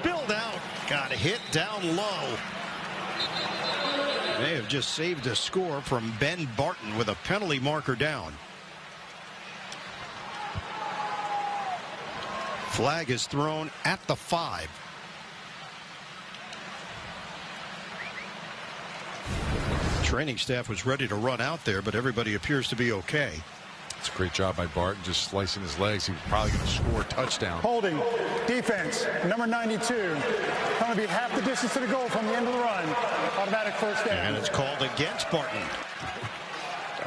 spilled out. Got hit down low. May have just saved a score from Ben Barton with a penalty marker down. Flag is thrown at the 5. Training staff was ready to run out there, but everybody appears to be okay. It's a great job by Barton, just slicing his legs. He was probably going to score a touchdown. Holding, defense, number 92. Going to be half the distance to the goal from the end of the run. Automatic first down. And it's called against Barton.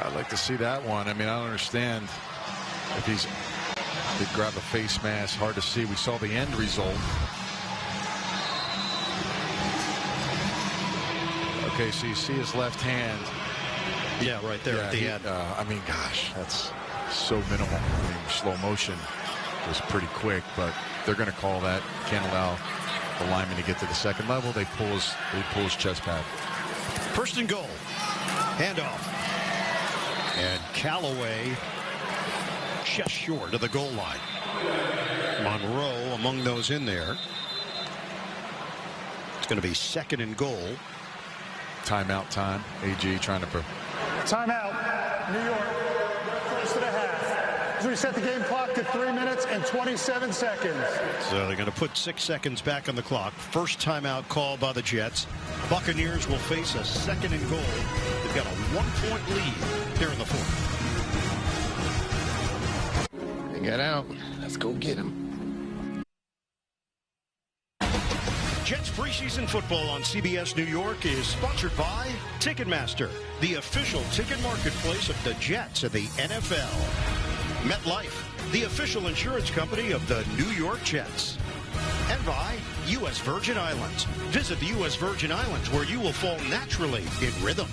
I'd like to see that one. I mean, I don't understand if he's... They grab a face mask, hard to see. We saw the end result. Okay, so you see his left hand. Yeah, right there at the end. I mean, gosh, that's so minimal. I mean, slow motion was pretty quick, but they're going to call that. Can't allow the lineman to get to the second level. They pull his chest pad. First and goal. Handoff. And Callaway just short of the goal line. Monroe among those in there. It's going to be second and goal. Timeout time. AG trying to... Timeout. New York. First and a half. As we set the game clock to 3 minutes and 27 seconds. So they're going to put 6 seconds back on the clock. First timeout call by the Jets. Buccaneers will face a second and goal. They've got a 1-point lead here in the fourth. They got out. Let's go get him. Jets preseason football on CBS New York is sponsored by Ticketmaster, the official ticket marketplace of the Jets and the NFL. MetLife, the official insurance company of the New York Jets. And by U.S. Virgin Islands. Visit the U.S. Virgin Islands where you will fall naturally in rhythm.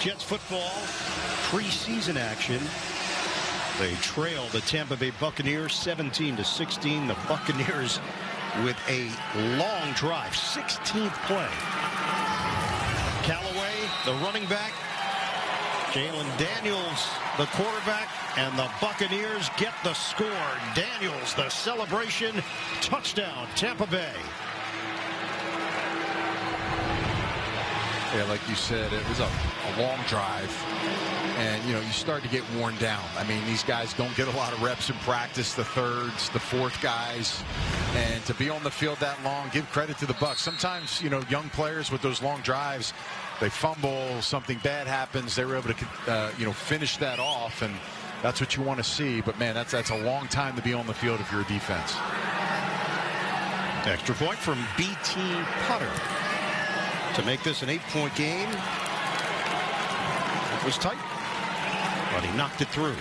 Jets football preseason action. They trail the Tampa Bay Buccaneers 17-16. The Buccaneers with a long drive, 16th play. Callaway, the running back. Jalen Daniels, the quarterback, and the Buccaneers get the score. Daniels, the celebration, touchdown, Tampa Bay. Yeah, like you said, it was a long drive. And, you know, you start to get worn down. I mean, these guys don't get a lot of reps in practice, the thirds, the fourth guys. And to be on the field that long, give credit to the Bucs. Sometimes, you know, young players with those long drives, they fumble, something bad happens. They were able to, you know, finish that off. And that's what you want to see. But, man, that's a long time to be on the field if you're a defense. Extra point from B.T. Potter to make this an 8-point game. It was tight, but he knocked it through.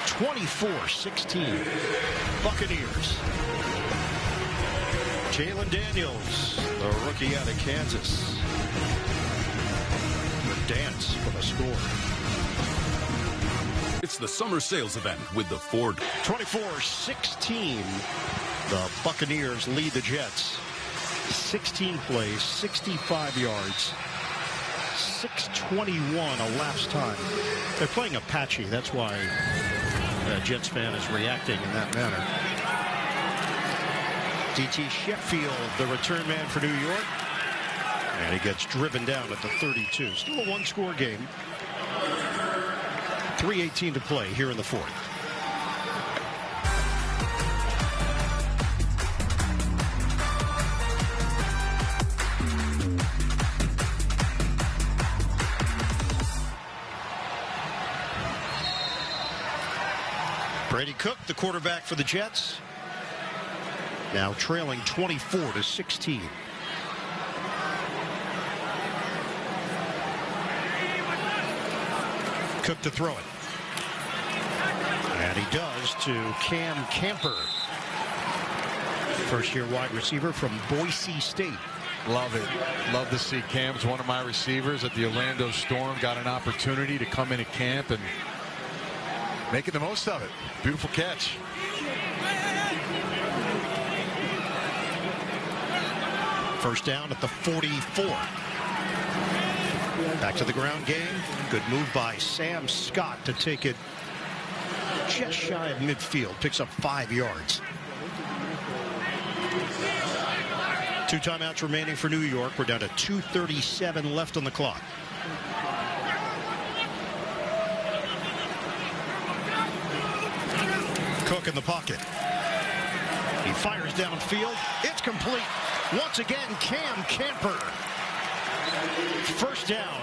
24-16. Buccaneers. Jalen Daniels, the rookie out of Kansas. The dance for the score. It's the summer sales event with the Ford. 24-16. The Buccaneers lead the Jets. 16 plays, 65 yards. 6:21 elapsed time. They're playing Apache. That's why a Jets fan is reacting in that manner. D.T. Sheffield, the return man for New York. And he gets driven down at the 32. Still a one-score game. 3:18 to play here in the fourth. Brady Cook, the quarterback for the Jets, now trailing 24-16. Cook to throw it. And he does to Cam Camper. First-year wide receiver from Boise State. Love it. Love to see Cam's one of my receivers at the Orlando Storm. Got an opportunity to come in at camp and making the most of it. Beautiful catch. First down at the 44. Back to the ground game. Good move by Sam Scott to take it just shy of midfield, picks up 5 yards. 2 timeouts remaining for New York. We're down to 2:37 left on the clock. Cook in the pocket. He fires downfield. It's complete. Once again, Cam Camper. First down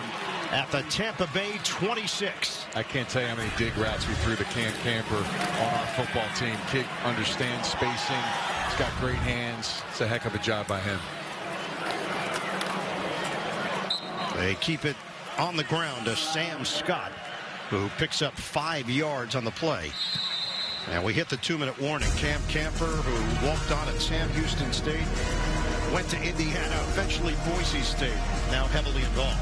at the Tampa Bay 26. I can't tell you how many dig rats we threw to Cam Camper on our football team. Kid understands spacing. He's got great hands. It's a heck of a job by him. They keep it on the ground to Sam Scott, who picks up 5 yards on the play. And we hit the 2-minute warning. Cam Camper, who walked on at Sam Houston State, went to Indiana, eventually Boise State, now heavily involved.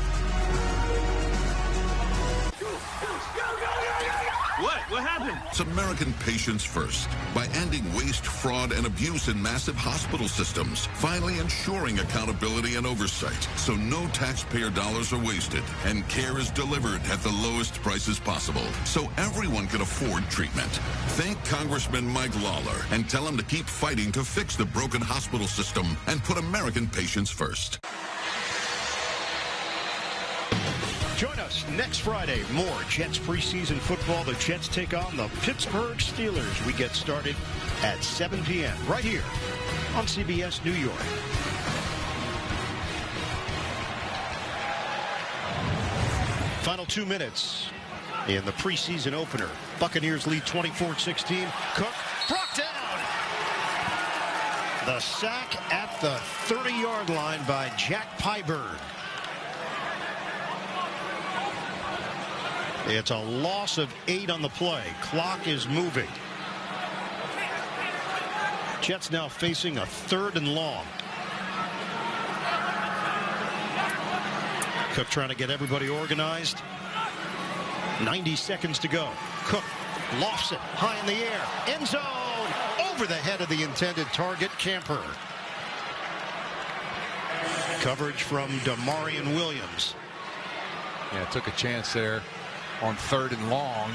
What happened? It's American patients first by ending waste, fraud, and abuse in massive hospital systems, finally ensuring accountability and oversight so no taxpayer dollars are wasted and care is delivered at the lowest prices possible so everyone can afford treatment. Thank Congressman Mike Lawler and tell him to keep fighting to fix the broken hospital system and put American patients first. Join us next Friday. More Jets preseason football. The Jets take on the Pittsburgh Steelers. We get started at 7 p.m. right here on CBS New York. Final 2 minutes in the preseason opener. Buccaneers lead 24-16. Cook brought down. The sack at the 30-yard line by Jack Pyburn. It's a loss of 8 on the play. Clock is moving. Jets now facing a 3rd and long. Cook trying to get everybody organized. 90 seconds to go. Cook lofts it high in the air. End zone. Over the head of the intended target, Camper. Coverage from Damarian Williams. Yeah, took a chance there on 3rd and long.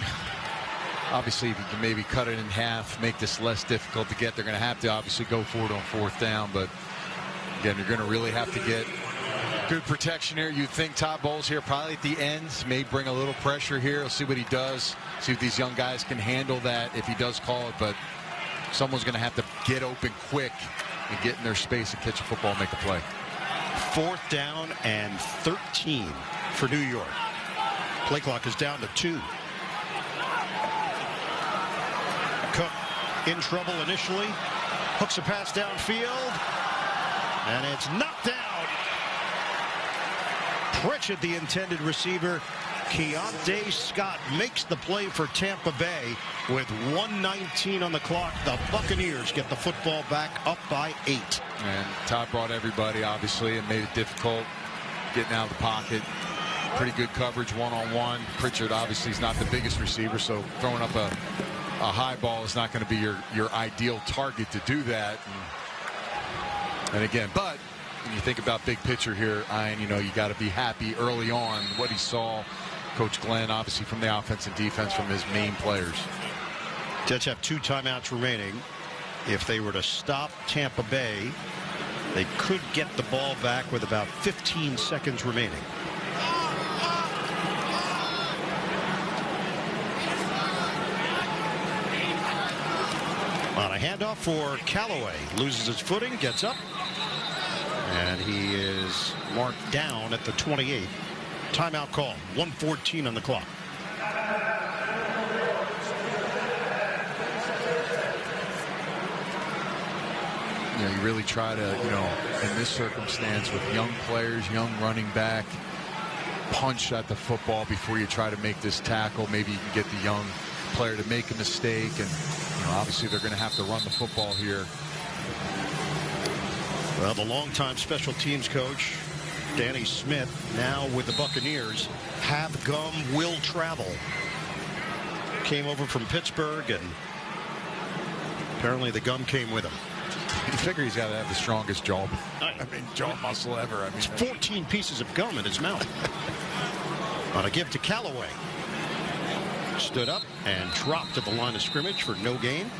Obviously, if you can maybe cut it in half, make this less difficult to get, they're going to have to obviously go for it on 4th down. But again, you're going to really have to get good protection here. You'd think Todd Bowles here probably at the ends may bring a little pressure here. We'll see what he does. See if these young guys can handle that if he does call it. But someone's going to have to get open quick and get in their space and catch a football and make a play. 4th down and 13 for New York. Play clock is down to 2. Cook in trouble initially. Hooks a pass downfield. And it's knocked down. Pritchett, the intended receiver. Keontae Scott makes the play for Tampa Bay with 1:19 on the clock. The Buccaneers get the football back up by 8. And Todd brought everybody, obviously, and made it difficult getting out of the pocket. Pretty good coverage one-on-one. Pritchard obviously is not the biggest receiver, so throwing up a high ball is not going to be your ideal target to do that. And again, but when you think about big picture here, Ian, you know, you got to be happy early on what he saw. Coach Glenn, obviously, from the offense and defense from his main players. Jets have 2 timeouts remaining. If they were to stop Tampa Bay, they could get the ball back with about 15 seconds remaining. On a handoff for Callaway. Loses his footing, gets up. And he is marked down at the 28. Timeout call. 1:14 on the clock. You know, you really try to, you know, in this circumstance with young players, young running back, punch at the football before you try to make this tackle. Maybe you can get the young player to make a mistake, and you know, obviously they're going to have to run the football here. Well, the longtime special teams coach, Danny Smith, now with the Buccaneers. Have gum, will travel. Came over from Pittsburgh, and apparently the gum came with him. You figure he's got to have the strongest jaw. I mean, jaw muscle ever. I mean, it's 14 pieces of gum in his mouth. On a give to Callaway. stood up and dropped at the line of scrimmage for no gain.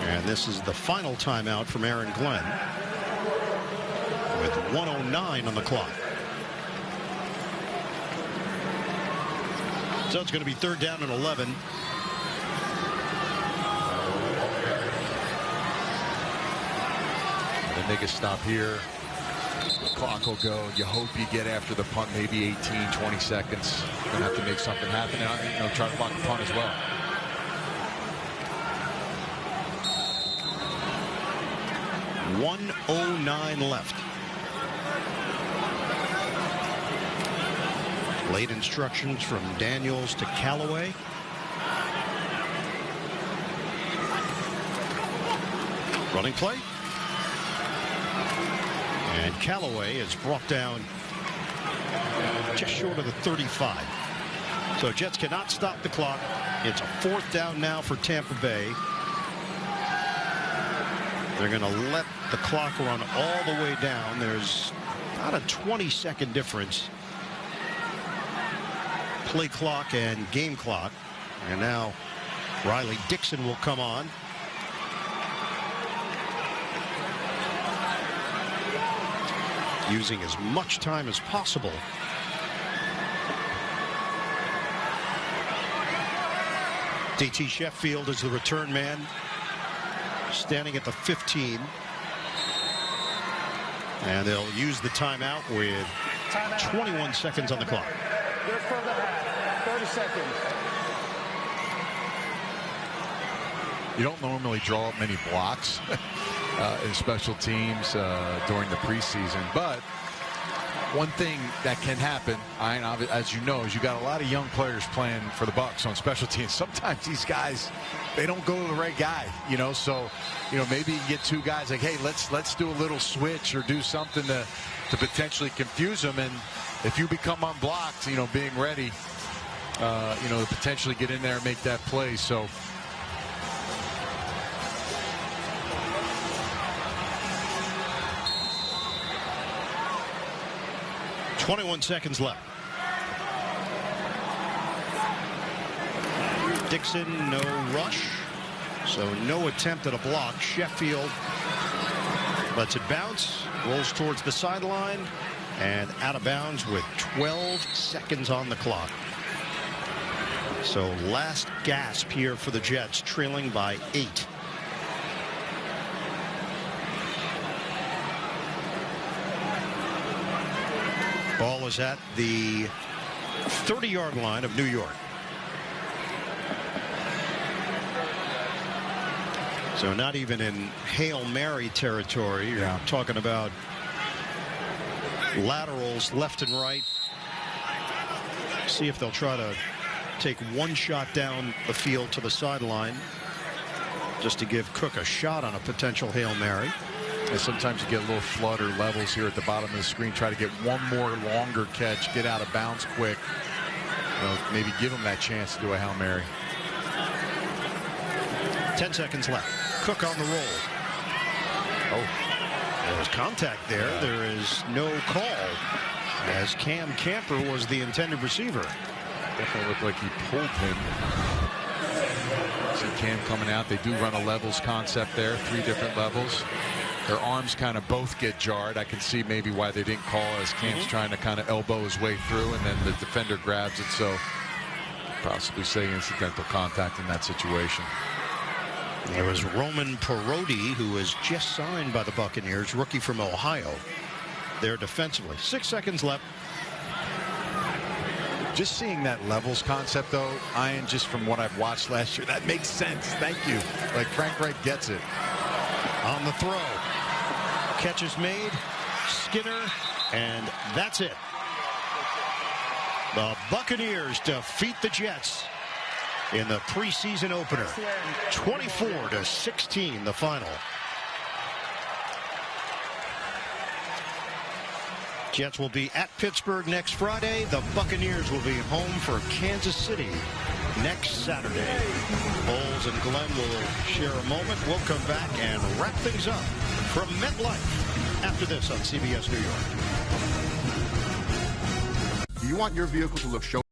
And this is the final timeout from Aaron Glenn with 1:09 on the clock. So it's going to be 3rd down and 11. They make a stop here. The clock will go. You hope you get after the punt, maybe 18, 20 seconds. You're going to have to make something happen. And, try to block the punt as well. .109 left. Late instructions from Daniels to Callaway. Running play. And Callaway is brought down just short of the 35. So Jets cannot stop the clock. It's a 4th down now for Tampa Bay. They're going to let the clock run all the way down. There's about a 20-second difference. Play clock and game clock. And now Riley Dixon will come on. Using as much time as possible. DT Sheffield is the return man, standing at the 15. And they'll use the timeout with 21 seconds on the clock. Good for the half. 30 seconds. You don't normally draw up many blocks in special teams during the preseason, but one thing that can happen, as you know, is you got a lot of young players playing for the Bucs on special teams. Sometimes these guys, they don't go to the right guy, so maybe you get 2 guys like, hey, let's do a little switch or do something to potentially confuse them. And if you become unblocked, being ready, to potentially get in there and make that play. So 21 seconds left. Dixon, no rush, so no attempt at a block. Sheffield lets it bounce, rolls towards the sideline, and out of bounds with 12 seconds on the clock. So last gasp here for the Jets, trailing by 8. Ball is at the 30-yard line of New York. So not even in Hail Mary territory. You're talking about laterals left and right. See if they'll try to take one shot down the field to the sideline just to give Cook a shot on a potential Hail Mary. And sometimes you get a little flood or levels here at the bottom of the screen. Try to get one more longer catch, get out of bounds quick. Maybe give them that chance to do a Hail Mary. 10 seconds left. Cook on the roll. Oh, there was contact there. Yeah. There is no call, as Cam Camper was the intended receiver. Definitely looked like he pulled him. See Cam coming out. They do run a levels concept there, 3 different levels. Their arms kind of both get jarred. I can see maybe why they didn't call, as Cam's trying to kind of elbow his way through, and then the defender grabs it. So possibly say incidental contact in that situation. There was Roman Parodi, who was just signed by the Buccaneers, rookie from Ohio. There defensively. 6 seconds left. Just seeing that levels concept, though, Ian, just from what I've watched last year, that makes sense. Thank you. Like, Frank Reich gets it. On the throw. Catch is made. Skinner, and that's it. The Buccaneers defeat the Jets in the preseason opener. 24-16, the final. Jets will be at Pittsburgh next Friday. The Buccaneers will be home for Kansas City next Saturday. Bowles and Glenn will share a moment. We'll come back and wrap things up from MetLife after this on CBS New York. Do you want your vehicle to look show